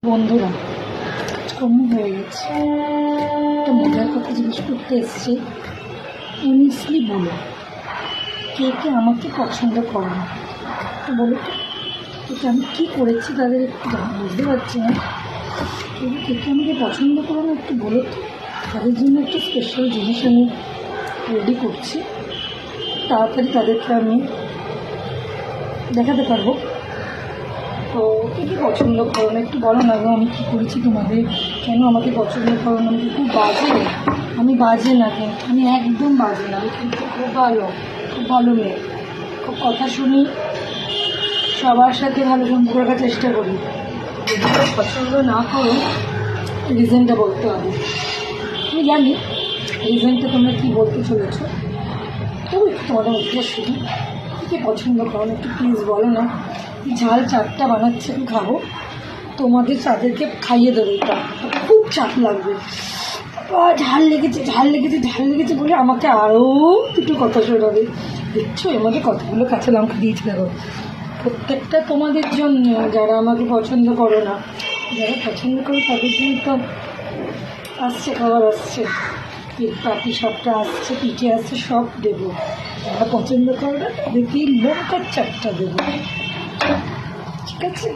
বন্ধুরা কম হয়ে গেছে, একটা মজার কথা জিজ্ঞেস করতে এসছি। অনেস্টলি বলো, কে কে আমাকে পছন্দ করে না? তো বলো তো আমি কী করেছি তাদের একটু বুঝতে পারছি না। কিন্তু কে কে আমাকে পছন্দ করে না একটু বলো তো। তাদের জন্য একটা স্পেশাল জিনিস আমি রেডি করছি, তাড়াতাড়ি তাদেরকে আমি দেখাতে পারবো। তো কী কী পছন্দ করো না একটু বলো না গো। আমি কী করেছি তোমাদের, কেন আমাকে পছন্দ করো না? আমি খুব বাজে, আমি বাজে না, কিন্তু আমি একদম বাজে না, আমি কিন্তু খুব ভালো মেয়ে, খুব কথা শুনি, সবার সাথে ভালো সম্পর্ক রাখার চেষ্টা করি। যদি পছন্দ না করো রিজনটা বলতে হবে। আমি জানি রিজনটা তোমরা কী বলতে চলেছ, তবু একটু তোমাদের মধ্যে শুনি। কী কী পছন্দ করো না একটু প্লিজ বলো না। ঝাল চাটটা বানাচ্ছে, একটু খাবো, তোমাদের তাদেরকে খাইয়ে দেবো। এটা খুব চাট লাগবে। ঝাল লেগেছে বলে আমাকে আরও দুটো কথা শোনাবে। দেখছো এর মধ্যে কতগুলো কাঁচা লঙ্কা দিয়েছি, দেখো। প্রত্যেকটা তোমাদের জন্য, যারা আমাকে পছন্দ করো না। যারা পছন্দ করে তাদের জন্য তো আসছে, খাবার আসছে, পাটি সবটা আসছে, পিঠে আসছে, সব দেবো। যারা পছন্দ করে না তাদেরকে লঙ্কার চাটটা দেবো, ঠিক আছে?